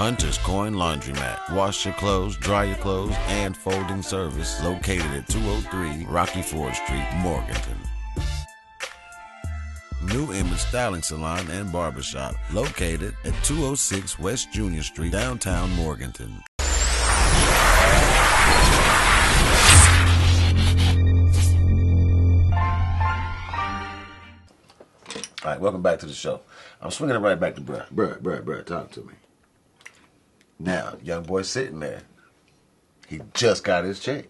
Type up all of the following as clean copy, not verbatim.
Hunter's Coin Laundromat. Wash your clothes, dry your clothes, and folding service located at 203 Rocky Ford Street, Morganton. New Image Styling Salon and Barbershop located at 206 West Junior Street, downtown Morganton. All right, welcome back to the show. I'm swinging it right back to bruh. Bruh, talk to me. Now, young boy sitting there. He just got his check.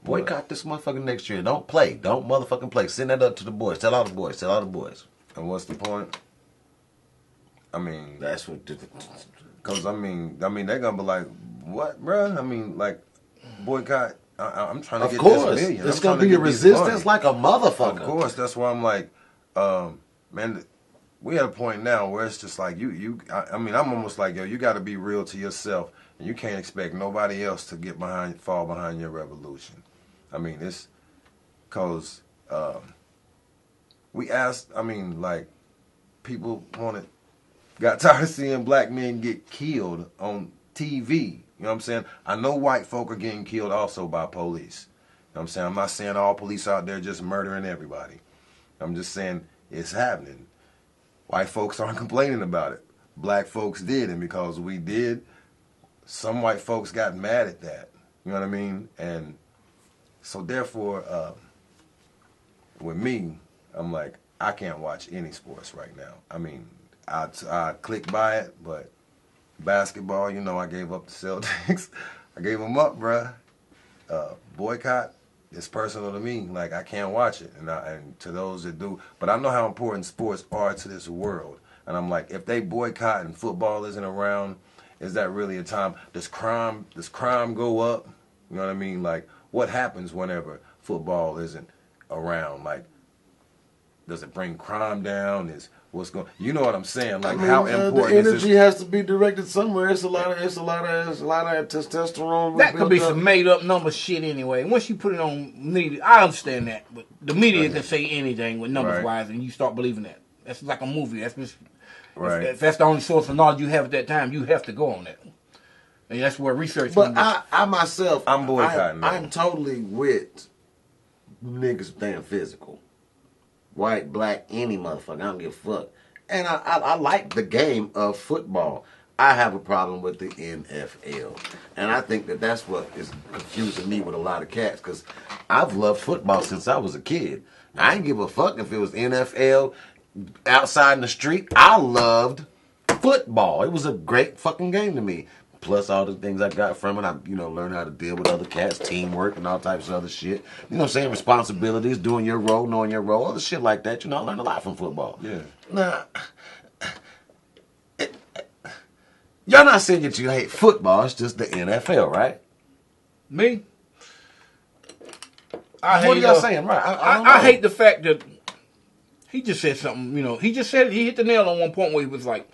Boycott this motherfucker next year. Don't play. Don't motherfucking play. Send that up to the boys. Tell all the boys. Tell all the boys. And what's the point? I mean, That's what... because I mean, they're gonna be like, what, bruh? I mean, like, boycott. I'm trying to Of get course. this million. It's I'm going to trying be a get this resistance money. like a motherfucker. Of course. That's why I'm like, man, we at a point now where it's just like, I mean, I'm almost like, yo, you got to be real to yourself. And you can't expect nobody else to fall behind your revolution. I mean, it's because we asked, I mean, like, people got tired of seeing black men get killed on TV. You know what I'm saying? I know white folk are getting killed also by police. You know what I'm saying? I'm not saying all police out there just murdering everybody. I'm just saying it's happening. White folks aren't complaining about it. Black folks did, and because we did, some white folks got mad at that. You know what I mean? And so therefore, with me, I'm like, I can't watch any sports right now. I mean, I click by it, but basketball, you know, I gave up the Celtics. I gave them up, bruh. Boycott is personal to me. Like, I can't watch it. And to those that do. But I know how important sports are to this world. And I'm like, if they boycott and football isn't around, is that really a time? Does crime go up? You know what I mean? Like, what happens whenever football isn't around? Like, does it bring crime down? What's going? You know what I'm saying? Like, I mean, how important the is energy has to be directed somewhere. It's a lot of testosterone. That could be some made up number shit anyway. Once you put it on media, I understand that, but the media can say anything with numbers wise, and you start believing that. That's like a movie. That's just, if that's the only source of knowledge you have at that time, you have to go on that. And that's where research. But I myself, I'm boycotting. I'm totally with niggas damn physical. White, black, any motherfucker. I don't give a fuck. And I like the game of football. I have a problem with the NFL. And I think that's what is confusing me with a lot of cats. Because I've loved football since I was a kid. I didn't give a fuck if it was NFL, outside in the street. I loved football. It was a great fucking game to me. Plus all the things I got from it, I learned how to deal with other cats, teamwork, and all types of other shit. You know what I'm saying? Responsibilities, doing your role, knowing your role, other shit like that. I learned a lot from football. Yeah. Now, y'all not saying that you hate football, it's just the NFL, right? Me? What are y'all saying? Right. I hate the fact that he just said something, he just said he hit the nail on one point where he was like,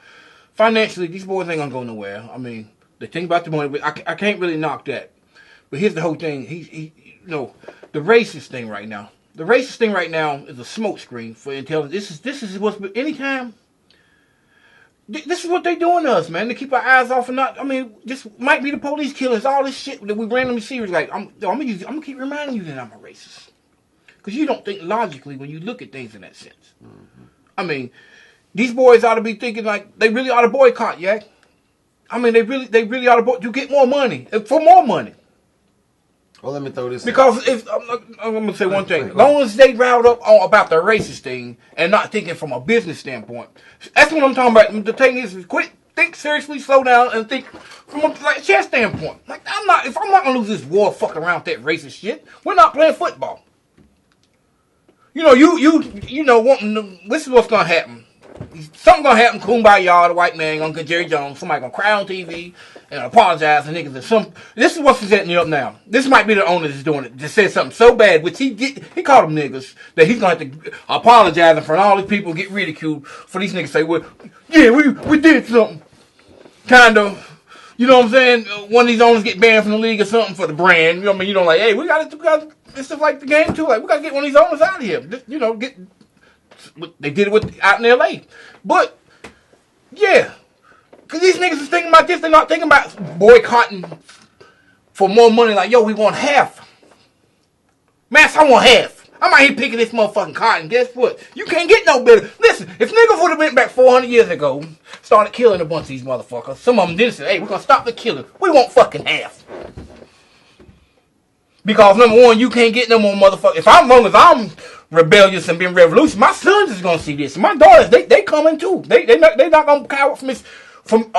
financially, these boys ain't gonna go nowhere. I mean, the thing about the money, but I can't really knock that. But here's the whole thing. The racist thing right now. The racist thing right now is a smokescreen for intelligence. This is what's anytime. This is what they doing to us, man. To keep our eyes off and not. I mean, this might be the police killers. All this shit that we randomly see. Like, I'm gonna keep reminding you that I'm a racist, because you don't think logically when you look at things in that sense. Mm-hmm. I mean, these boys ought to be thinking like they really ought to boycott, yeah. I mean, they really ought to boycott. You get more money for more money. Well, let me throw this. Because I'm gonna say one thing. As long as they riled up about the racist thing and not thinking from a business standpoint, that's what I'm talking about. The thing is, think seriously, slow down, and think from a chess standpoint. Like, if I'm not gonna lose this war, fucking around with that racist shit, we're not playing football. This is what's gonna happen. Something gonna happen, Kumbaya, the white man, Uncle Jerry Jones, somebody gonna cry on TV and apologize to niggas. This is what's setting you up now. This might be the owner that's doing it. Just said something so bad, which he called them niggas, that he's gonna have to apologize in front of all these people, get ridiculed for these niggas say, well, yeah, we did something. Kind of. You know what I'm saying? One of these owners get banned from the league or something for the brand. You know what I mean? Like, hey, we got it's just like the game too. Like, we gotta get one of these owners out of here. Just, they did it out in LA. But Yeah. Because these niggas is thinking about this. They're not thinking about boycotting for more money. Like, yo, we want half. Mass, I want half. I'm out here picking this motherfucking cotton. Guess what? You can't get no better. Listen, if niggas would have went back 400 years ago, started killing a bunch of these motherfuckers, some of them did say, hey, we're going to stop the killing. We want fucking half. Because number one, you can't get no more motherfuckers. If I'm wrong, if I'm rebellious and being revolutionary, my sons is going to see this. My daughters, they coming too. They not going to cower from this, from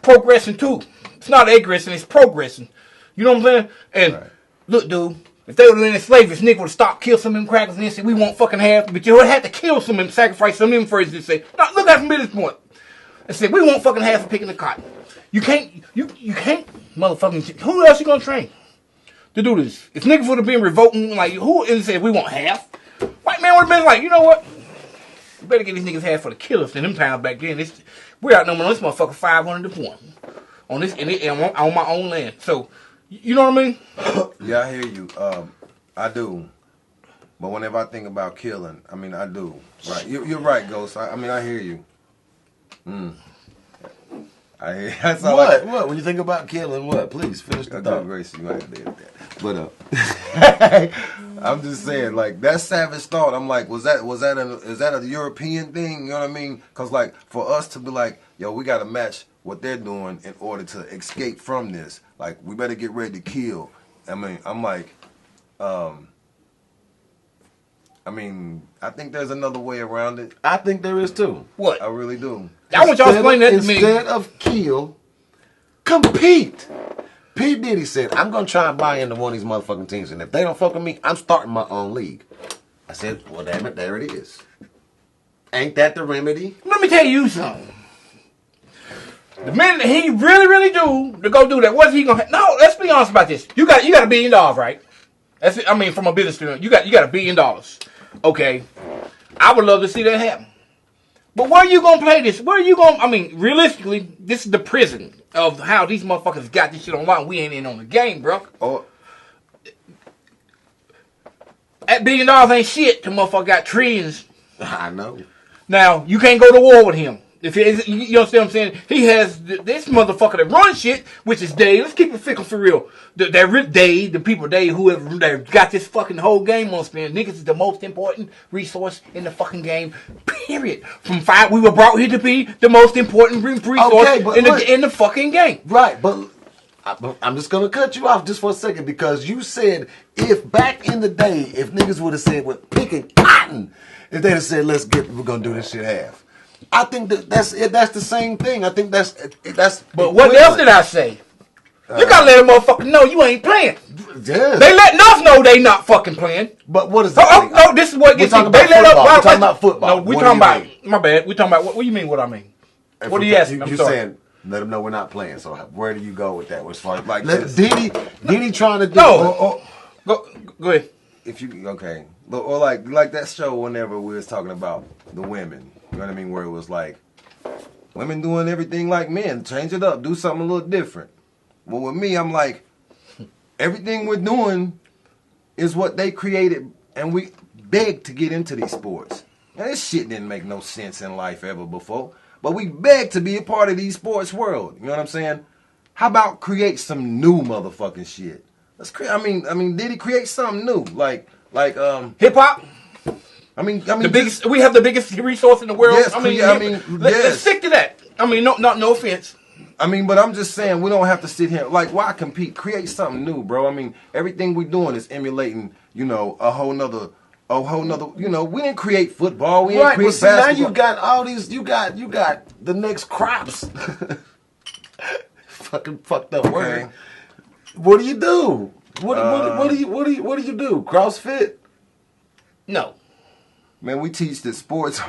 progressing too. It's not aggressing, it's progressing. You know what I'm saying? And right. Look, dude. If they would have been enslaved, this nigga would have stopped, killed some of them crackers, and then said, we want fucking half. But you would have had to kill some of them, sacrifice some of them first, and say, no, look at it from this point. And say, we want fucking half for picking the cotton. You can't, motherfucking, who else you gonna train to do this? If niggas would have been revolting, like, who, and said, we want half, white man would have been like, you know what? You better get these niggas half for the killers. In them times back then, we're outnumbering this motherfucker 500 to 1 on this, on my own land. So, you know what I mean? Yeah, I hear you. I do. But whenever I think about killing, I mean, I do. Right? You're right, Ghost. I mean, I hear you. I hear. That's all What? When you think about killing, what? Please finish the thought. Grace, you might have to edit that. But I'm just saying, like, that savage thought. I'm like, is that a European thing? You know what I mean? Because like for us to be like, yo, we got to match what they're doing in order to escape from this. Like, we better get ready to kill. I mean, I'm like, I think there's another way around it. I think there is too. What? I really do. I want y'all to explain that to me. Instead of kill, compete. P. Diddy said, I'm going to try and buy into one of these motherfucking teams, and if they don't fuck with me, I'm starting my own league. I said, well, damn it, there it is. Ain't that the remedy? Let me tell you something. The minute he really do to go do that, what's he gonna? No, let's be honest about this. You got $1 billion, right? That's it. I mean, from a business student, you got $1 billion. Okay, I would love to see that happen. But where are you gonna play this? Where are you gonna? I mean, realistically, this is the prison of how these motherfuckers got this shit online. We ain't in on the game, bro. Oh. That $1 billion ain't shit. The motherfucker got trillions. I know. Now you can't go to war with him. If you understand what I'm saying, he has this motherfucker that runs shit, which is Dave. Let's keep it fickle for real. Dave, the people Dave, whoever that got this fucking whole game on spin. Niggas is the most important resource in the fucking game. Period. From 5, we were brought here to be the most important resource in the fucking game. Right, but I'm just gonna cut you off just for a second because you said if back in the day, if niggas would have said we're picking cotton, if they'd have said we're gonna do this shit half. I think that's the same thing. I think that's. But what else did I say? You gotta let a motherfucker know you ain't playing. Yeah. They letting us know they not fucking playing. But what is that? Oh, no, this is what gets me. They let us. We're talking about football. No, we're talking about. My bad. We're talking about what do you mean? What I mean? What are you asking? You're saying let them know we're not playing. So where do you go with that? As far as like Diddy trying to do? No. Go ahead. If you okay, or like that show whenever we was talking about the women. You know what I mean? Where it was like, women doing everything like men. Change it up. Do something a little different. Well, with me, I'm like, everything we're doing is what they created, and we begged to get into these sports. Now, this shit didn't make no sense in life ever before, but we begged to be a part of these sports world. You know what I'm saying? How about create some new motherfucking shit? Let's create. I mean, did he create something new? Like hip hop. I mean, the biggest. We have the biggest resource in the world. Yes, let's stick to that. I mean, no offense. I mean, but I'm just saying we don't have to sit here like why compete? Create something new, bro. I mean, everything we're doing is emulating, a whole nother. We didn't create football. We didn't create basketball. Now you got all these. You got the next crops. Fucking fucked up word. What do you do? What do you do? CrossFit? No. Man, we teach that sports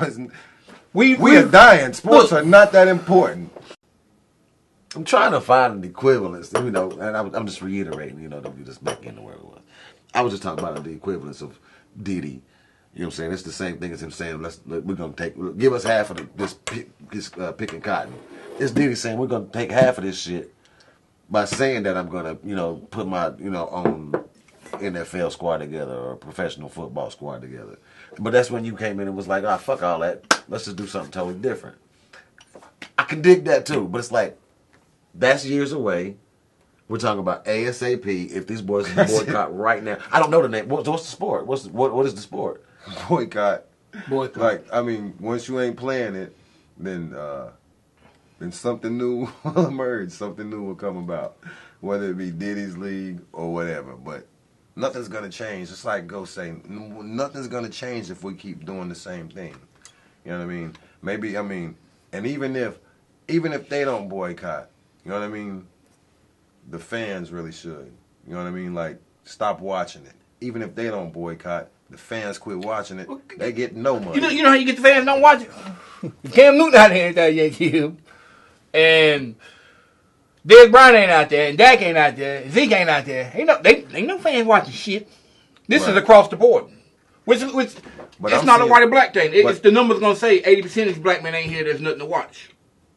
we are dying. Sports are not that important. I'm trying to find an equivalence, and I'm just reiterating, that we just back into where it was. I was just talking about the equivalence of Diddy. You know what I'm saying? It's the same thing as him saying, we're gonna give us half of this picking cotton. It's Diddy saying we're gonna take half of this shit by saying that I'm gonna, put my, own NFL squad together or a professional football squad together. But that's when you came in and was like, fuck all that. Let's just do something totally different. I can dig that too, but it's like that's years away. We're talking about ASAP. If these boys can boycott right now, I don't know the name. What's the sport? What is the sport? Boycott. Boycott. Like, I mean, once you ain't playing it, then something new will emerge. Something new will come about, whether it be Diddy's league or whatever. But nothing's gonna change. It's like Go say, nothing's gonna change if we keep doing the same thing. You know what I mean? Maybe and even if they don't boycott, you know what I mean? The fans really should. You know what I mean? Like, stop watching it. Even if they don't boycott, the fans quit watching it. They get no money. You know how you get the fans don't watch it? Cam Newton out here that Yankee, and Dez Bryant ain't out there, and Dak ain't out there, Zeke ain't out there. Ain't no fans watching shit. This is across the board. Which but it's not a white or black thing. It's the numbers gonna say 80% of black men ain't here. There's nothing to watch.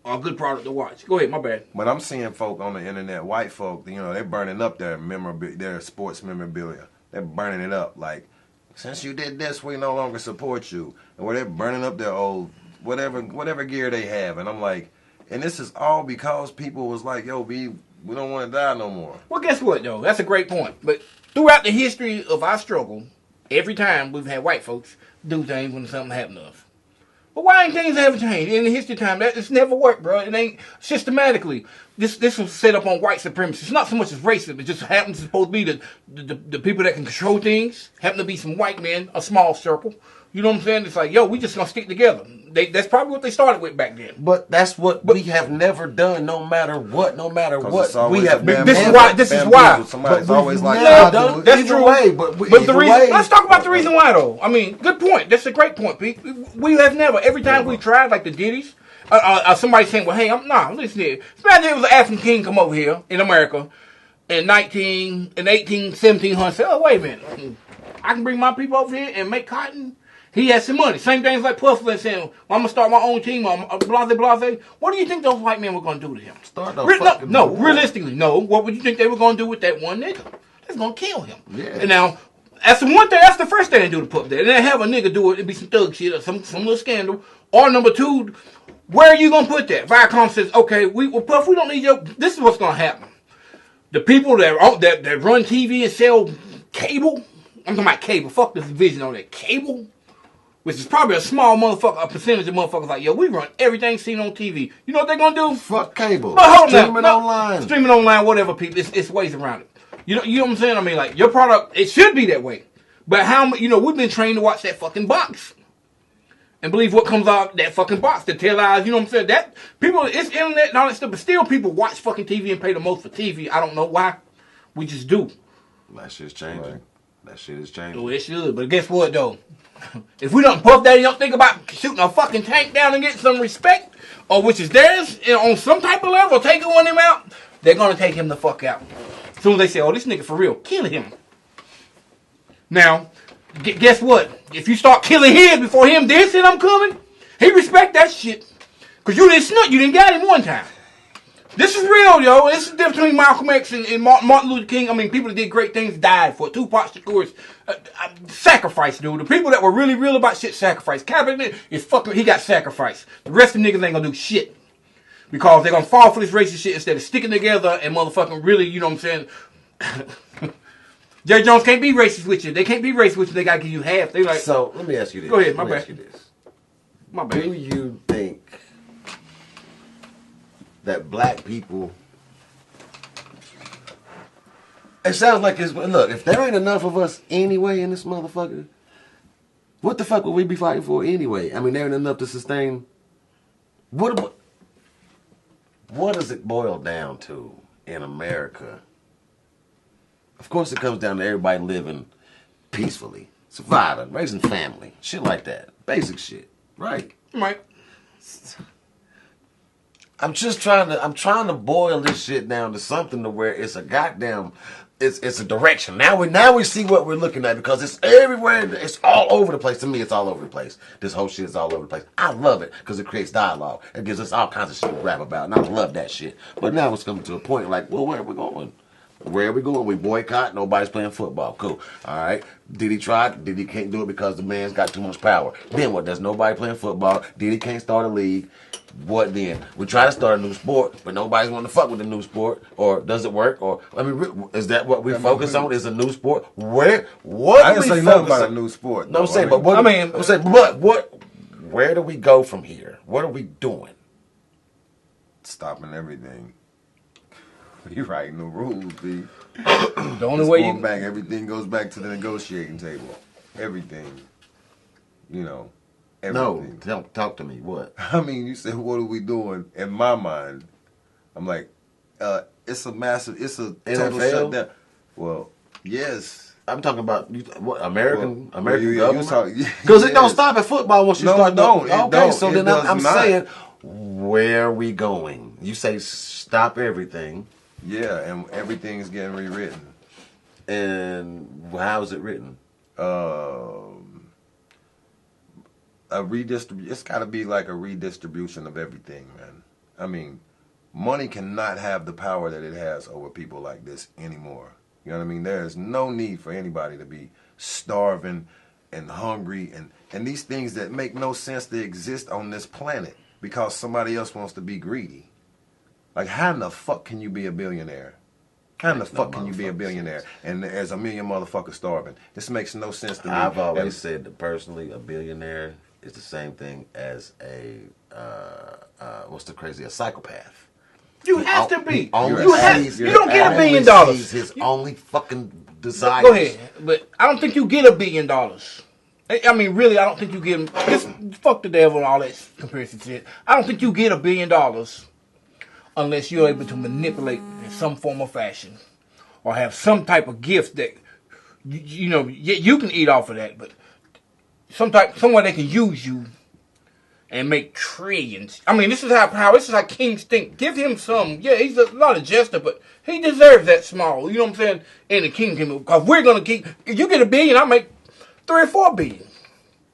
Or a good product to watch. Go ahead, my bad. But I'm seeing folk on the internet, white folk, they're burning up their sports memorabilia. They're burning it up. Like, since you did this, we no longer support you. And where they're burning up their old whatever gear they have. And I'm like, and this is all because people was like, yo, B, we don't want to die no more. Well, guess what, though? That's a great point. But throughout the history of our struggle, every time we've had white folks do things when something happened to us. But why ain't things ever changed? In the history time, it's never worked, bro. It ain't systematically. This was set up on white supremacy. It's not so much as racism. It just happens to supposed to be the people that can control things. Happen to be some white men, a small circle. You know what I'm saying? It's like, yo, we just gonna stick together. That's probably what they started with back then. But that's what we have never done. No matter what, we have. This is why. Somebody's always like, done. That's true. Way, but the reason. Let's talk about the reason why, though. I mean, good point. That's a great point, Pete. We have never. Every time we tried, like the Diddy's, somebody saying, "Well, hey, listen here." Imagine there was an African king come over here in America in 1700s. Say, oh, wait a minute, I can bring my people over here and make cotton. He has some money. Same things like Puffler saying, well, I'm going to start my own team. Blase. What do you think those white men were going to do to him? Realistically, no. What would you think they were going to do with that one nigga? They're going to kill him. Yeah. And now, that's the one thing. That's the first thing they do to Puff there. And they have a nigga do it. It'd be some thug shit or some little scandal. Or number two, where are you going to put that? Viacom says, okay, Puff, we don't need your... This is what's going to happen. The people that run TV and sell cable... I'm talking about cable. Fuck this vision on that. Cable... Which is probably a small motherfucker, a percentage of motherfuckers like, yo, we run everything seen on TV. You know what they're going to do? Fuck cable. But hold Streaming online. Streaming online, whatever, people. It's ways around it. You know what I'm saying? I mean, like, your product, it should be that way. But we've been trained to watch that fucking box. And believe what comes out of that fucking box. The tail eyes, you know what I'm saying? That, people, it's internet and all that stuff, but still people watch fucking TV and pay the most for TV. I don't know why. We just do. That shit's changing. Right. That shit is changing. Oh, it should. But guess what, though? If we don't Puff Daddy don't think about shooting a fucking tank down and getting some respect, or which is theirs, on some type of level, taking one of them out, they're going to take him the fuck out. As soon as they say, oh, this nigga for real, kill him. Now, guess what? If you start killing him before him dissing I'm coming, he respect that shit. Because you didn't snut, you didn't got him one time. This is real, yo. This is the difference between Malcolm X and Martin Luther King. I mean, people that did great things died for it. Tupac Shakur's sacrifice, dude. The people that were really real about shit sacrifice. Kaepernick is fucking, he got sacrificed. The rest of the niggas ain't gonna do shit. Because they're gonna fall for this racist shit instead of sticking together and motherfucking really, you know what I'm saying? Jerry Jones can't be racist with you. They can't be racist with you. They gotta give you half. They like. So, let me ask you this. Go ahead, my bad. My bad. Do you think that black people, it sounds like it's, look, if there ain't enough of us anyway in this motherfucker, what the fuck would we be fighting for anyway? I mean, there ain't enough to sustain. What does it boil down to in America? Of course it comes down to everybody living peacefully, surviving, raising family, shit like that. Basic shit, right? Right. I'm trying to boil this shit down to something to where it's a goddamn, it's a direction. Now we see what we're looking at because it's everywhere. It's all over the place. To me, it's all over the place. This whole shit is all over the place. I love it because it creates dialogue. It gives us all kinds of shit to rap about, and I love that shit. But now it's coming to a point like, well, where are we going? Where are we going? We boycott. Nobody's playing football. Cool. All right. Diddy tried. Diddy can't do it because the man's got too much power. Then what? There's nobody playing football. Diddy can't start a league. What then? We try to start a new sport, but nobody's want to fuck with the new sport. Or does it work? Or I mean, is that what we focus on? Is a new sport? What? I didn't say nothing about a new sport. No, I'm saying, but what? I'm saying, but what? Where do we go from here? What are we doing? Stopping everything. You writing the rules, B. The only way you back, everything goes back to the negotiating table. Everything. You know. Everything. No, don't talk to me. What? I mean, you said, what are we doing? In my mind, I'm like, it's a total NFL? shutdown. Well, yes. I'm talking about what, American Well, government? Because it don't stop at football once you start. Okay, so then I'm saying, where are we going? You say stop everything. Yeah, and everything's getting rewritten. And how is it written? It's got to be like a redistribution of everything, man. I mean, money cannot have the power that it has over people like this anymore. You know what I mean? There is no need for anybody to be starving and hungry and these things that make no sense to exist on this planet because somebody else wants to be greedy. Like, how in the fuck can you be a billionaire? How in the fuck can you be a billionaire and there's a million motherfuckers starving? This makes no sense to me. I've always said that personally, a billionaire is the same thing as a a psychopath. You have to be. You don't get $1 billion. His only fucking desire. Go ahead, but I don't think you get $1 billion. I mean, really, I don't think you get. Fuck the devil and all that comparison shit. I don't think you get $1 billion unless you're able to manipulate in some form or fashion, or have some type of gift that you can eat off of that, but somewhere they can use you and make trillions. I mean, this is how kings think. Give him some. Yeah, he's not a jester, but he deserves that small. You know what I'm saying? In the kingdom, because we're gonna keep. If you get $1 billion, I make 3 or 4 billion.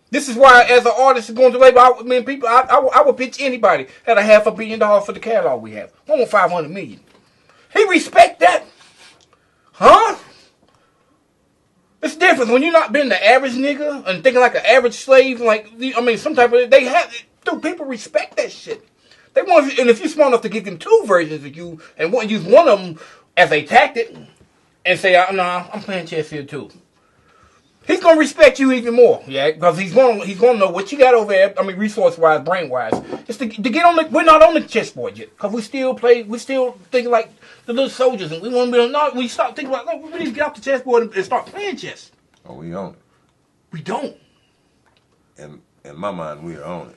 This is why, as an artist going to label, I would pitch anybody at $500 million for the catalog we have. I want $500 million. He respect that, huh? It's different when you're not being the average nigga and thinking like an average slave. Like, I mean, some type of people respect that shit. They want, and if you're smart enough to give them 2 versions of you and use one of them as a tactic and say, "Nah, I'm playing chess here too." He's gonna respect you even more, yeah, because he's gonna know what you got over there. I mean, resource wise, brain wise, it's to get on the. We're not on the chessboard yet, because we still thinking like the little soldiers, and we want to be. No, we start thinking like, no, we need to get off the chessboard and start playing chess. Oh, we own it. We don't. In my mind, we own it.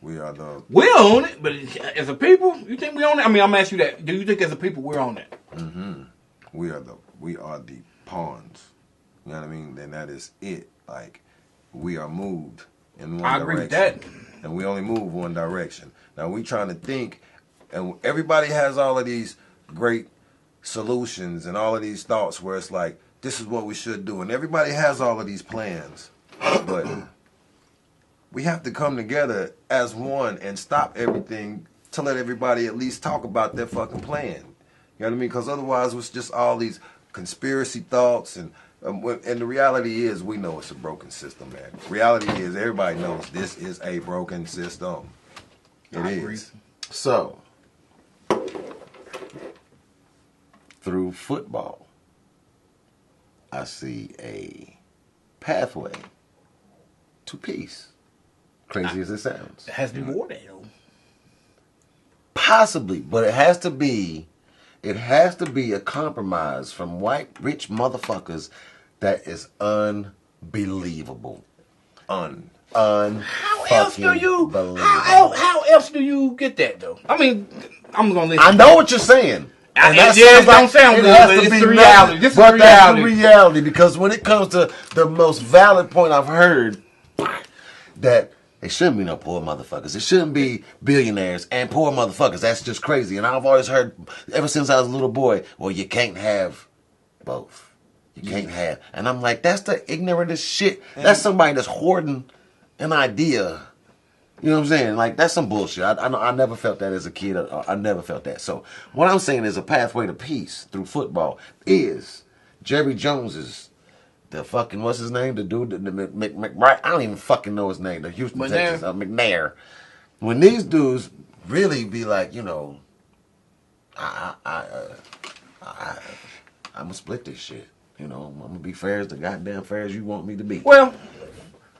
We own it, but as a people, you think we own it? I mean, I'm asking you that. Do you think as a people we're on it? Mm-hmm. We are the pawns. You know what I mean? Then that is it. Like, we are moved in one direction. I agree with that. And we only move one direction. Now, we trying to think, and everybody has all of these great solutions and all of these thoughts where it's like, this is what we should do. And everybody has all of these plans. But we have to come together as one and stop everything to let everybody at least talk about their fucking plan. You know what I mean? Because otherwise, it's just all these conspiracy thoughts and the reality is, we know it's a broken system, man. Reality is, everybody knows this is a broken system. It is. So, through football, I see a pathway to peace. Crazy as it sounds. It has to be more than though. Possibly, but it has to be a compromise from white rich motherfuckers that is unbelievable. How else do you get that though? I mean, I'm gonna listen. I know what you're saying. It don't sound good, but it's the reality. This is the reality. That's the reality, because when it comes to the most valid point I've heard, that there shouldn't be no poor motherfuckers. There shouldn't be billionaires and poor motherfuckers. That's just crazy. And I've always heard, ever since I was a little boy, well, you can't have both. You can't have. And I'm like, that's the ignorantest shit. That's somebody that's hoarding an idea. You know what I'm saying? Like, that's some bullshit. I never felt that as a kid. I never felt that. So what I'm saying is a pathway to peace through football is Jerry Jones's, the fucking, what's his name? The dude, the McBride. I don't even fucking know his name. The Houston, Texas, McNair. When these dudes really be like, I'm gonna split this shit. I'm gonna be fair as the goddamn fair as you want me to be. Well,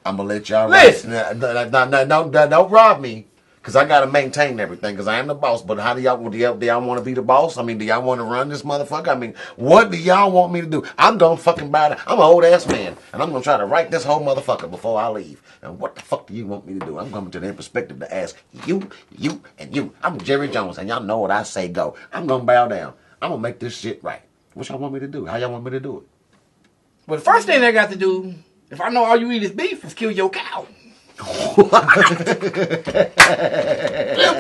I'm gonna let y'all listen. Don't rob me, cause I gotta maintain everything, cause I am the boss. But how do y'all want to be the boss? I mean, do y'all want to run this motherfucker? I mean, what do y'all want me to do? I'm gonna fucking buy it. I'm an old ass man, and I'm gonna try to write this whole motherfucker before I leave. And what the fuck do you want me to do? I'm coming to the perspective to ask you, and you. I'm Jerry Jones, and y'all know what I say. Go. I'm gonna bow down. I'm gonna make this shit right. What y'all want me to do? How y'all want me to do it? Well, the first thing I got to do, if I know all you eat is beef, is kill your cow.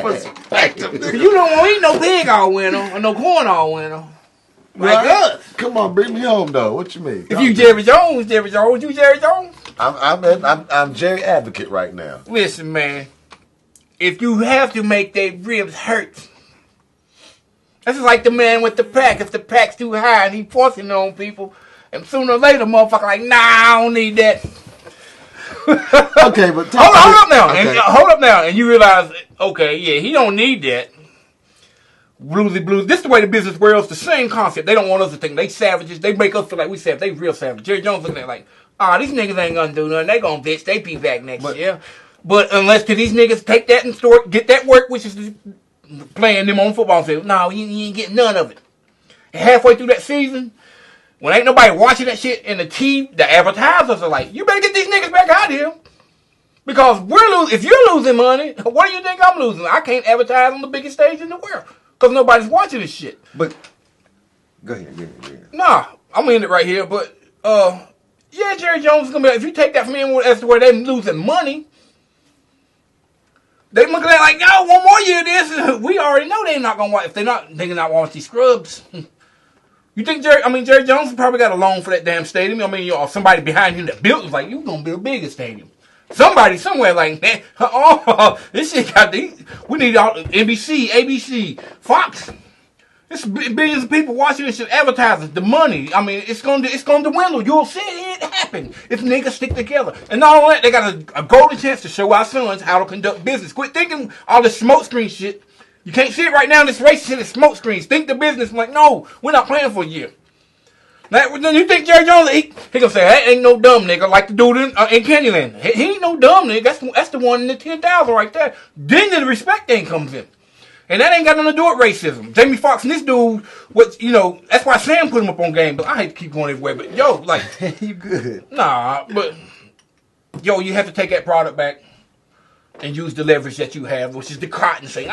Perspective. You don't want to eat no pig all winter or no corn all winter. Like us. Come on, bring me home though. What you mean? If you Jerry Jones, you Jerry Jones? I'm Jerry Advocate right now. Listen, man. If you have to make their ribs hurt, this is like the man with the pack. If the pack's too high and he forcing it on people, and sooner or later, motherfucker like, nah, I don't need that. Okay, but hold up now. Okay. And hold up now, and you realize, okay, yeah, he don't need that. Bluesy blues. This is the way the business world's the same concept. They don't want us to think they savages. They make us feel like we savage. They real savage. Jerry Jones looking at it like, these niggas ain't gonna do nothing. They gonna bitch. They be back next year. But unless these niggas take that and get that work, which is playing them on football field, no, you ain't getting none of it. And halfway through that season, when ain't nobody watching that shit, and the advertisers are like, you better get these niggas back out here. Because if you're losing money, what do you think I'm losing? I can't advertise on the biggest stage in the world. Because nobody's watching this shit. But, go ahead. Nah, I'm gonna end it right here. But, yeah, Jerry Jones is gonna be like, if you take that from me as to where they're losing money, they looking at it like, yo, one more year of this, we already know they're not gonna watch. If they're not watch these scrubs. You think Jerry Jones probably got a loan for that damn stadium? I mean, or somebody behind him that built was like, you gonna build a bigger stadium. Somebody somewhere like, man, this shit got these. We need all NBC, ABC, Fox. There's billions of people watching this shit. Advertisers, the money. I mean, it's going to dwindle. You'll see it happen if niggas stick together. And not only that, they got a golden chance to show our sons how to conduct business. Quit thinking all this smoke screen shit. You can't see it right now in this race shit is smoke screens. Think the business. I'm like, no, we're not playing for a year. Then you think Jerry Jones, he gonna say, that ain't no dumb nigga like the dude in Candyland. He ain't no dumb nigga. That's the one in the 10,000 right there. Then the respect thing comes in. And that ain't got nothing to do with racism. Jamie Foxx and this dude, that's why Sam put him up on game. But I hate to keep going everywhere. But you good. Nah, but you have to take that product back and use the leverage that you have, which is the cotton. Say,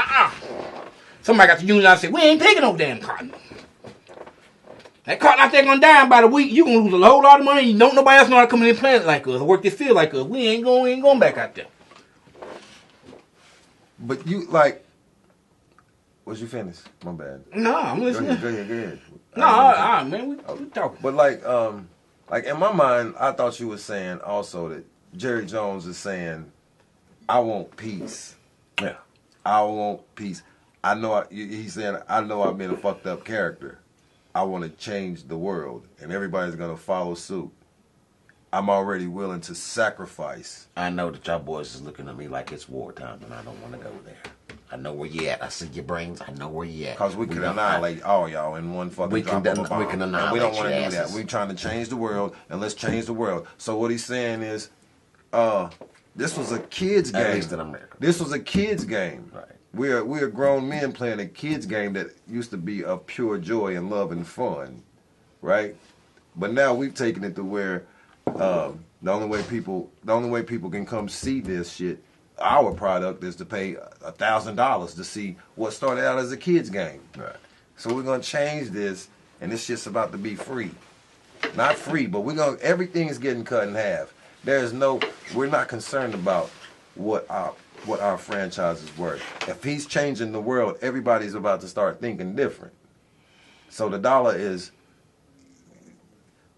somebody got to unionize and say, we ain't taking no damn cotton. That cotton out there gonna die by the week. You gonna lose a whole lot of money. You don't nobody else know how to come in and plant it like us, or work this field like us. We ain't going back out there. But you was you finished? My bad. No, I'm listening. Go ahead. No, man, we talking. But like in my mind, I thought you were saying also that Jerry Jones is saying, I want peace. Yeah, I want peace. He's saying, I know I've been a fucked up character. I want to change the world, and everybody's going to follow suit. I'm already willing to sacrifice. I know that y'all boys is looking at me like it's wartime, and I don't want to go there. I know where you at. I see your brains. I know where you at. Because we can annihilate all y'all in one fucking drop of a bomb. We can annihilate. And we don't want to do that. Asses. We're trying to change the world, and let's change the world. So what he's saying is, this was a kid's game. At least in America. This was a kid's game. Right. We're grown men playing a kid's game that used to be of pure joy and love and fun, right? But now we've taken it to where the only way people can come see this shit, our product, is to pay $1,000 to see what started out as a kid's game. Right. So we're gonna change this, and this shit's about to be free. Not free, but everything is getting cut in half. We're not concerned about what our franchise is worth. If he's changing the world, everybody's about to start thinking different. So the dollar is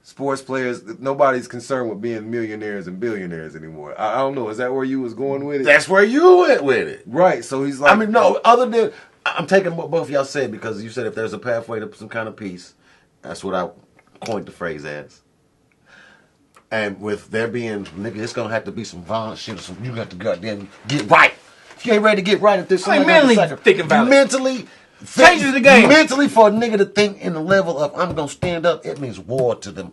sports players. Nobody's concerned with being millionaires and billionaires anymore. I don't know. Is that where you was going with it? That's where you went with it. Right. So he's like, I mean, no. Other than I'm taking what both of y'all said, because you said if there's a pathway to some kind of peace, that's what I coined the phrase as. And with there being, nigga, it's gonna have to be some violent shit or something. You got to goddamn get right. if you ain't ready to get right at this, I ain't mentally thinking about it. Mentally. Changes the game. Mentally, for a nigga to think in the level of I'm gonna stand up, it means war to them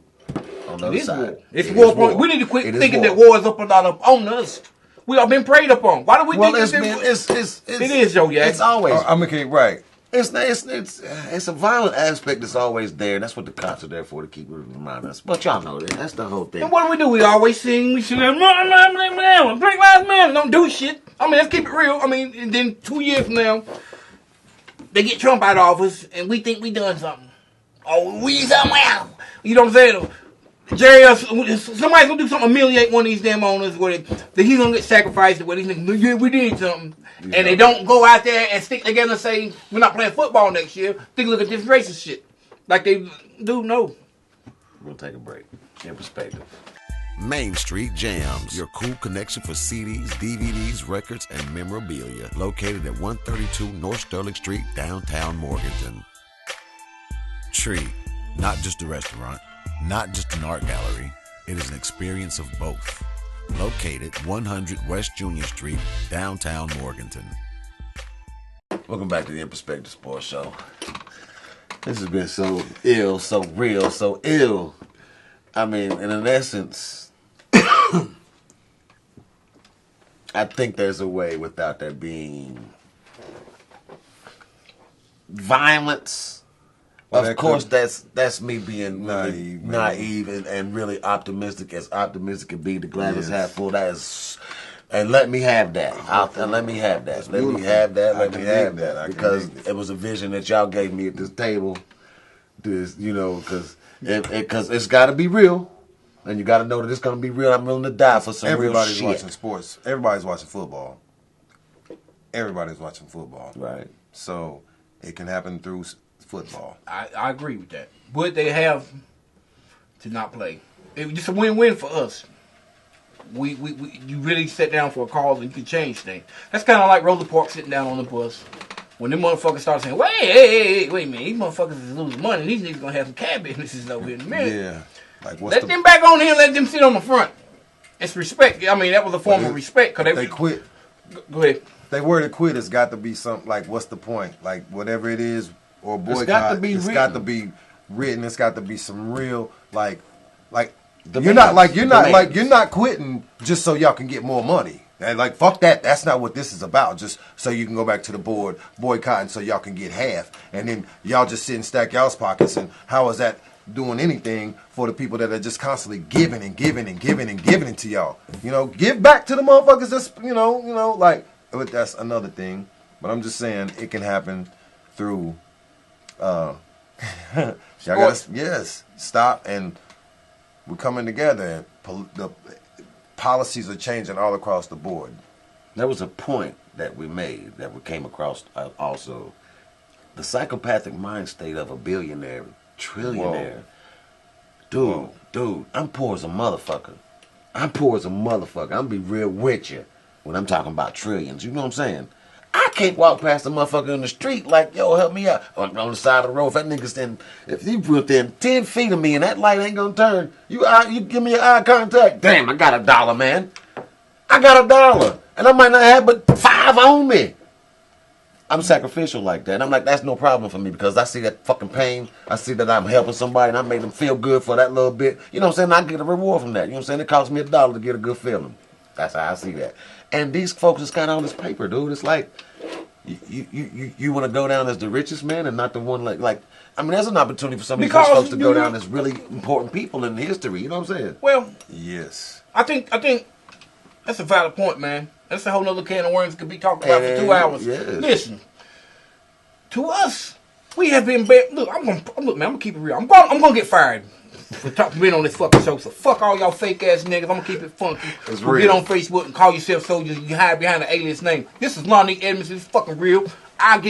on the other side. War. It's war. We need to quit thinking that war is up and not up on us. We all been preyed upon. Why do we think it is, yo, yeah? It's always. I'm gonna get right. It's a violent aspect that's always there. That's what the cops are there for, to keep reminding us. But y'all know that. That's the whole thing. And what do? We always sing. We sing, Black Lives Matter. Don't do shit. I mean, let's keep it real. I mean, and then 2 years from now, they get Trump out of office, and we think we done something. Oh, we somewhere. You know what I'm saying? Jerry, somebody's gonna do something, humiliate one of these damn owners, where he's gonna get sacrificed, where these niggas, yeah, we did something. Yeah. And they don't go out there and stick together and say, we're not playing football next year. Think, look at this racist shit. Like they do know. We'll take a break. In perspective. Main Street Jams, your cool connection for CDs, DVDs, records, and memorabilia. Located at 132 North Sterling Street, downtown Morganton. Tree, not just a restaurant, not just an art gallery. It is an experience of both. Located 100 West Junior Street, downtown Morganton. Welcome back to the In Perspective Sports Show. This has been so ill, so real, so ill. I mean, and in essence, I think there's a way without there being violence. Well, of course, that's me being naive and really optimistic can be. The glass is half full. That is, and let me have that. Let me have that. Let me have that. Let me have that. Because it was a vision that y'all gave me at this table. This, because it's got to be real, and you got to know that it's going to be real. I'm willing to die for some real shit. Everybody's watching sports. Everybody's watching football. Everybody's watching football. Right. So it can happen through football. I agree with that. But they have to not play. It was just a win-win for us. You really sit down for a cause and you can change things. That's kind of like Rosa Parks sitting down on the bus. When them motherfuckers start saying, wait a minute, these motherfuckers is losing money. These niggas gonna have some cab businesses over here in a minute. Yeah. Like let them back on here and let them sit on the front. It's respect. I mean, that was a form of respect. Cause they quit. Go ahead. They were to quit. It's got to be something like, what's the point? Like, whatever it is, or boycott. It's got to be written. It's got to be some real, you're not quitting just so y'all can get more money. And fuck that. That's not what this is about. Just so you can go back to the board, boycotting so y'all can get half. And then y'all just sit and stack y'all's pockets. And how is that doing anything for the people that are just constantly giving and giving and giving and giving it to y'all? Give back to the motherfuckers that's, but that's another thing. But I'm just saying it can happen through, y'all gotta, stop, and we're coming together. And the policies are changing all across the board. There was a point that we made that we came across also. The psychopathic mind state of a billionaire, trillionaire. Dude, I'm poor as a motherfucker. I'm gonna be real with you when I'm talking about trillions. You know what I'm saying? I can't walk past a motherfucker in the street like, yo, help me out. On the side of the road, if that nigga stand, if you within 10 feet of me and that light ain't gonna turn, you give me your eye contact. Damn, I got $1, man. I got $1. And I might not have but 5 on me. I'm sacrificial like that. I'm like, that's no problem for me because I see that fucking pain. I see that I'm helping somebody and I made them feel good for that little bit. You know what I'm saying? I get a reward from that. You know what I'm saying? It costs me $1 to get a good feeling. That's how I see that. And these folks is kind of on this paper, dude. It's like, you want to go down as the richest man and not the one like I mean, there's an opportunity for some of these folks to go down as really important people in history. You know what I'm saying? Well, yes. I think that's a valid point, man. That's a whole other can of worms could be talked about for 2 hours. Yes. Listen, to us, we have been look, man, I'm gonna keep it real. I'm gonna get fired for being on this fucking show. So fuck all y'all fake ass niggas. I'm gonna keep it funky. It's real. Get on Facebook and call yourself soldiers. You hide behind an alias name. This is Lonnie Edmonds. It's fucking real. I'm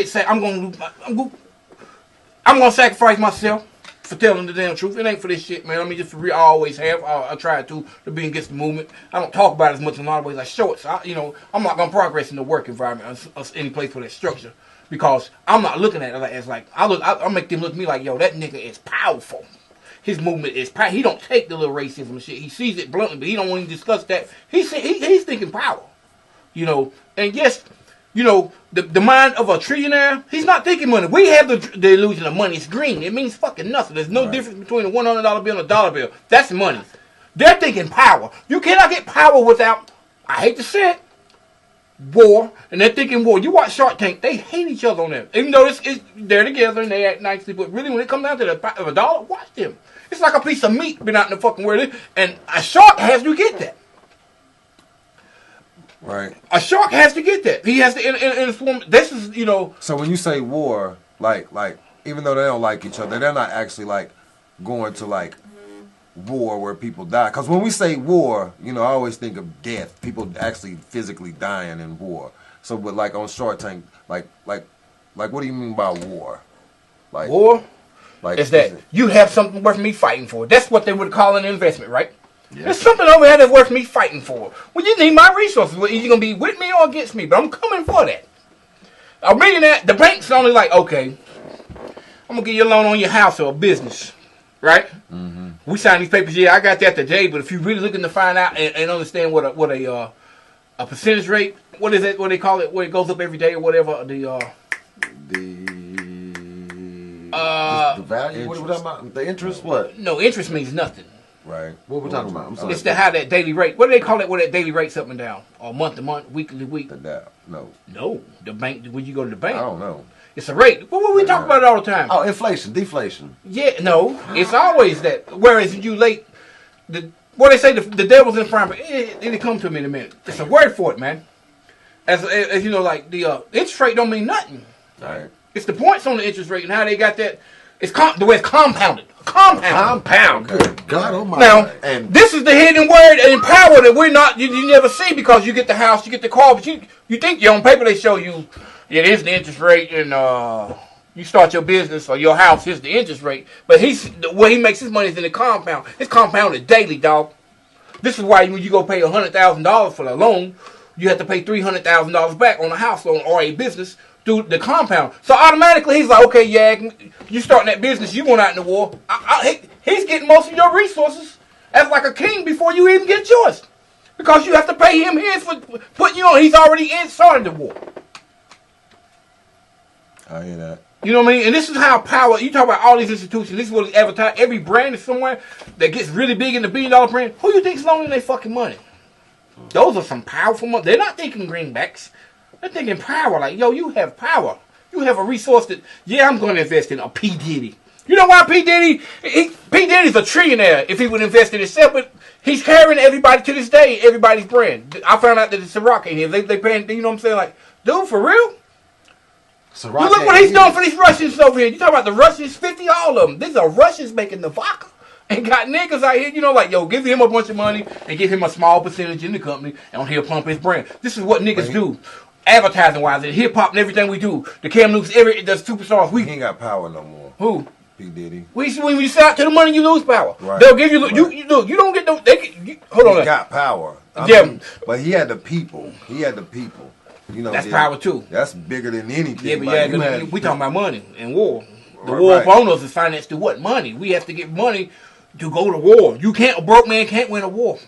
gonna sacrifice myself for telling the damn truth. It ain't for this shit, man. I mean, just for real. I always have. I try to be against the movement. I don't talk about it as much in a lot of ways. I show it. So I'm not gonna progress in the work environment or any place for that structure because I'm not looking at it as like I make them look at me like, yo, that nigga is powerful. His movement is power. He don't take the little racism and shit. He sees it bluntly, but he don't want to discuss that. He's thinking power, And yes, the mind of a trillionaire, he's not thinking money. We have the illusion of money. It's green. It means fucking nothing. There's no difference between a $100 bill and a dollar bill. That's money. They're thinking power. You cannot get power without, I hate to say it, war. And they're thinking war. You watch Shark Tank, they hate each other on there. Even though they're together and they act nicely, but really when it comes down to the dollar, watch them. It's like a piece of meat been out in the fucking world. And a shark has to get that. Right. A shark has to get that. He has to inform. This is, So when you say war, like even though they don't like each other, they're not actually like going to like war where people die. Because when we say war, I always think of death. People actually physically dying in war. So, but like on Shark Tank, like what do you mean by war? Like war. Like is that you have something worth me fighting for? That's what they would call an investment, right? Yeah. There's something over here that's worth me fighting for. Well, you need my resources. Well, you're going to be with me or against me, but I'm coming for that. I'm reading that. The bank's only like, okay, I'm going to give you a loan on your house or a business, right? Mm-hmm. We signed these papers. Yeah, I got that today, but if you're really looking to find out and understand what a percentage rate, what is it, what they call it, where it goes up every day or whatever, the value, what are we talking about? The interest, what? No, interest means nothing. Right. What are we talking about? I'm sorry. It's how that daily rate. What do they call it? Where that daily rate's up and down, or month to month, weekly to week? No. No, the bank. When you go to the bank, I don't know. It's a rate. What we talk about it all the time? Oh, inflation, deflation. Yeah, no, it's always that. Whereas you late, what they say, the devil's in front. It'll come to me in a minute. It's a word for it, man. As like the interest rate don't mean nothing. Right. It's the points on the interest rate and how they got that. It's the way it's compounded. Compound. Good God almighty. Now, and this is the hidden word and power that we're not, you never see because you get the house, you get the car, but you think on paper they show you, here's the interest rate and you start your business or your house, here's the interest rate. But the way he makes his money is in the compound. It's compounded daily, dog. This is why when you go pay $100,000 for the loan, you have to pay $300,000 back on a house loan or a business through the compound. So automatically he's like, okay, yeah, you starting that business, you going out in the war. He's getting most of your resources as like a king before you even get yours. Because you have to pay him his for putting you on. He's already started the war. I hear that. You know what I mean? And this is how power, you talk about all these institutions, this is what is advertised. Every brand is somewhere that gets really big in the $1 billion brand. Who you think's loaning their fucking money? Those are some powerful money. They're not thinking greenbacks. They're thinking power. Like, yo, you have power. You have a resource that, I'm going to invest in a P. Diddy. You know why P. Diddy? P. Diddy's a trillionaire if he would invest in himself, but he's carrying everybody to this day, everybody's brand. I found out that the Ciroc ain't here. They paying, you know what I'm saying? Like, dude, for real? You look what he's doing for these Russians over here. You talk about the Russians, 50, all of them. These are Russians making the vodka. And got niggas out here, like, yo, give him a bunch of money and give him a small percentage in the company and he'll pump his brand. This is what niggas do. Advertising wise, and hip hop and everything we do. The Cam Newton's, the superstars. He ain't got power no more. Who? P. Diddy. When you sell out to the money, you lose power. Right. They'll give you. Right. You don't get no. Hold on. He got power. But he had the people. That's power too. That's bigger than anything. Yeah, but we talking about money and war. The war upon us is financed through what? Money. We have to get money to go to war. A broke man can't win a war.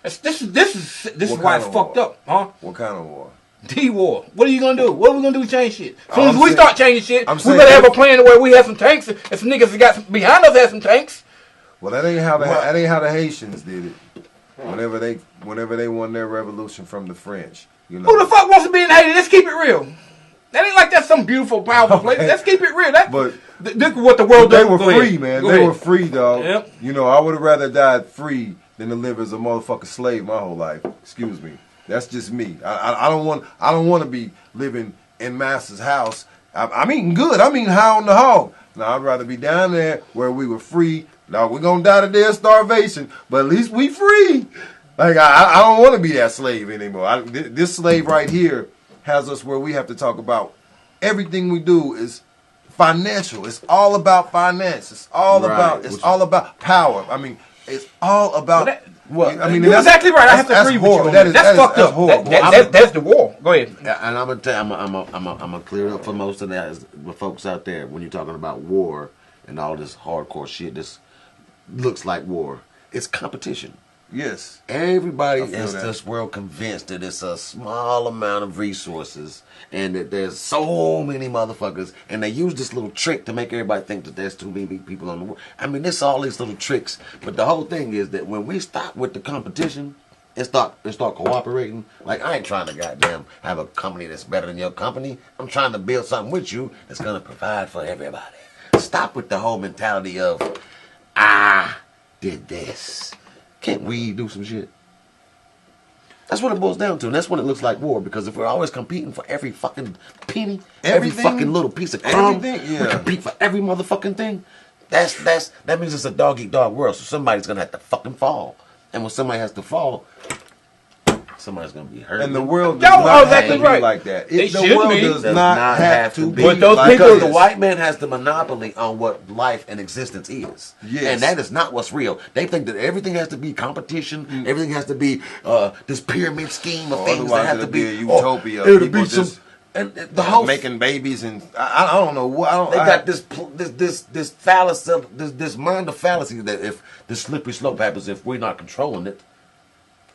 This is why it's fucked up, huh? What kind of war? D-war. What are you going to do? What are we going to do to change shit? As soon as we start changing shit, we better have a plan where we have some tanks and some niggas that got behind us have some tanks. Well, that ain't how the Haitians did it. Whenever they won their revolution from the French. Who the fuck wants to be in Haiti? Let's keep it real. That ain't like that's some beautiful, powerful place. Let's keep it real. Look what the world does. They were free, man. They were free, dog. Yep. I would have rather died free than to live as a motherfucking slave my whole life. Excuse me. That's just me. I don't want to be living in master's house. I'm eating good. I'm eating high on the hog. Now I'd rather be down there where we were free. Now we're gonna die today of starvation, but at least we free. Like I don't want to be that slave anymore. This slave right here has us where we have to talk about everything we do is financial. It's all about finance. It's all about power. I mean, it's all about. You're exactly right. I have to agree with you on that. That's fucked up. Horrible. That's the war. Go ahead. And I'm gonna tell you, I'm gonna clear it up for most of the folks out there when you're talking about war and all this hardcore shit. This looks like war. It's competition. Yes. Everybody I feel in that. this world convinced that it's a small amount of resources and that there's so many motherfuckers, and they use this little trick to make everybody think that there's too many people on the world. I mean, there's all these little tricks, but the whole thing is that when we stop with the competition and start cooperating, like I ain't trying to goddamn have a company that's better than your company. I'm trying to build something with you that's gonna provide for everybody. Stop with the whole mentality of I did this. Can't we do some shit? That's what it boils down to, and that's when it looks like war. Because if we're always competing for every fucking penny, every Everything? fucking little piece of crumb, Everything? we Yeah. compete for every motherfucking thing. That means it's a dog eat dog world. So somebody's gonna have to fucking fall, and when somebody has to fall, somebody's gonna be hurt. And the world does Y'all not are have exactly to be right. like that. They The should world be. does not have to be But those like people- because this. the white man has the monopoly on what life and existence is. Yes. And that is not what's real. They think that everything has to be competition, everything has to be this pyramid scheme of Or things that otherwise have to it'll be be a utopia. it'll People be some, just and the whole making babies, and I don't know what. they got this fallacy, this mind of fallacy that if the slippery slope happens, if we're not controlling it,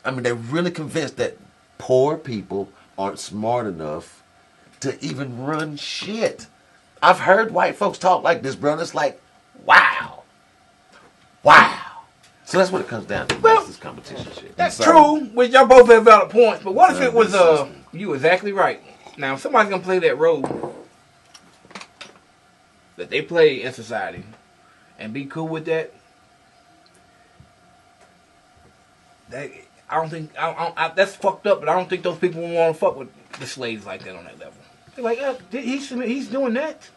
I mean, they're really convinced that poor people aren't smart enough to even run shit. I've heard white folks talk like this, bro. And it's like, wow. So that's what it comes down to. Well, That's this competition shit. That's sorry. true, which y'all both have valid points. But what if it was Valid you exactly right. Now if somebody's gonna play that role that they play in society and be cool with that, I don't think that's fucked up. But I don't think those people want to fuck with the slaves like that on that level. They're like, he's doing that.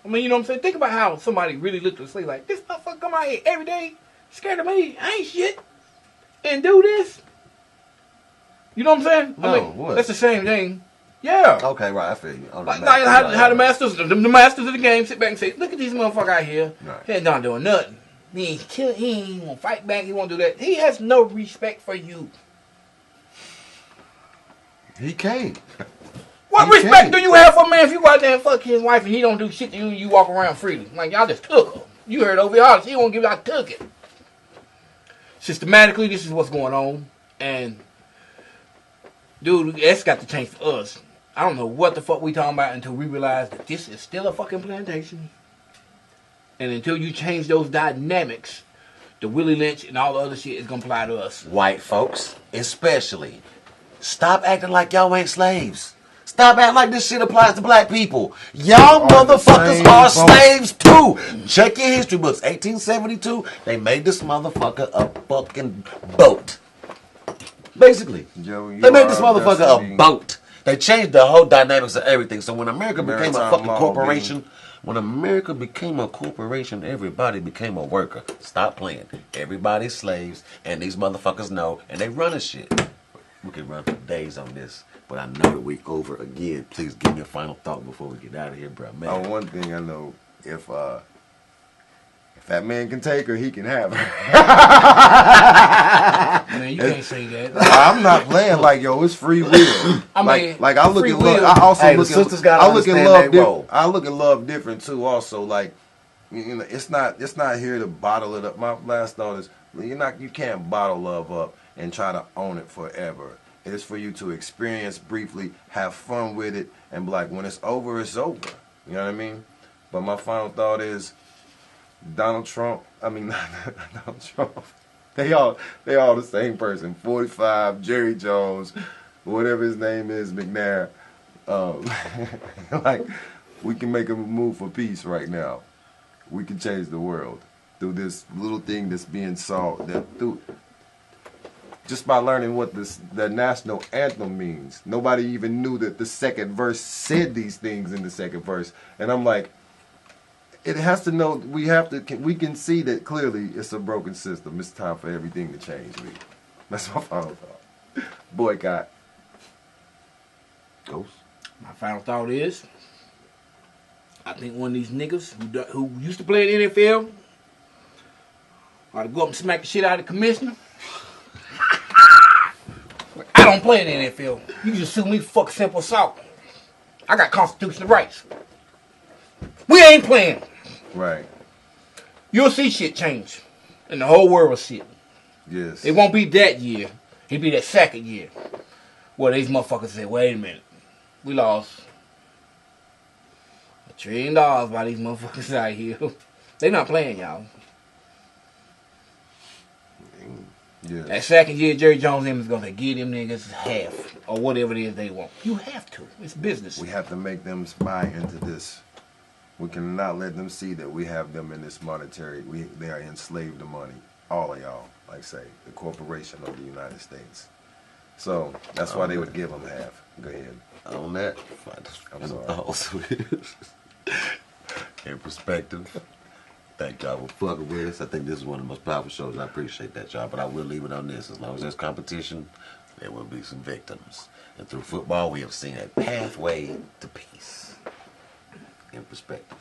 I mean, you know what I'm saying? Think about how somebody really looked at a slave like, this motherfucker come out here every day, scared of me, I ain't shit, and do this. You know what I'm saying? No, I mean, what? that's the same thing. Yeah. Okay, right. I feel you. Like how the masters of the game sit back and say, look at these motherfuckers out here. Right. He ain't not doing nothing. He ain't gonna fight back. He won't do that. He has no respect for you. He can't. What He respect can't. do you have for a man if you go out there and fuck his wife and he don't do shit to you and you walk around freely? Like, y'all just took her. You heard over y'all. She won't give y'all took it. Systematically, this is what's going on. And, dude, that's got to change for us. I don't know what the fuck we talking about until we realize that this is still a fucking plantation. And until you change those dynamics, the Willie Lynch and all the other shit is going to apply to us. White folks, especially. Stop acting like y'all ain't slaves. Stop acting like this shit applies to black people. Y'all Are the motherfuckers same are boat. slaves too. Check your history books. 1872, they made this motherfucker a fucking boat. Basically. Joe, you They made this are motherfucker destiny. a boat. They changed the whole dynamics of everything. So when America became a Maritime fucking law corporation, when America became a corporation, everybody became a worker. Stop playing. Everybody's slaves, and these motherfuckers know, and they run this shit. We could run for days on this, but I know that we over again. Please give me a final thought before we get out of here, bro. Man. Oh, one thing I know, if that man can take her, he can have her. Man, you can't say that. I'm not playing like, yo, it's free will. I mean, like I look free at love. will. I also Hey, the look sisters at gotta I look at understand love. their role. I look at love different too. Also, like, you know, it's not here to bottle it up. My last thought is, you can't bottle love up and try to own it forever. It is for you to experience briefly, have fun with it, and be like, when it's over, it's over. You know what I mean? But my final thought is, Donald Trump. I mean, not Donald Trump. They all the same person. 45, Jerry Jones, whatever his name is, McNair. Like, we can make a move for peace right now. We can change the world through this little thing that's being solved. Just by learning what the national anthem means. Nobody even knew that the second verse said these things in the second verse. And I'm like, it has to know, we can see that clearly it's a broken system. It's time for everything to change, Lee. That's my final thought. Boycott. Ghost. My final thought is, I think one of these niggas who used to play in the NFL ought to go up and smack the shit out of the commissioner. I don't play in the NFL. You can just sue me for fucking simple assault. I got constitutional rights. We ain't playing. Right. You'll see shit change. And the whole world will see it. Yes. It won't be that year. It'll be that second year. Where these motherfuckers say, wait a minute. We lost $1 trillion by these motherfuckers out here. They not playing, y'all. Yeah. That second year, Jerry Jones is going to give them niggas half or whatever it is they want. You have to. It's business. We have to make them buy into this. We cannot let them see that we have them in this monetary. They are enslaved to money. All of y'all, like say, the corporation of the United States. So that's why they would give them half. Go ahead. On that, I'm sorry. Also, in perspective, thank y'all for fucking with us. I think this is one of the most powerful shows. I appreciate that, y'all. But I will leave it on this. As long as there's competition, there will be some victims. And through football, we have seen a pathway to peace. In perspective.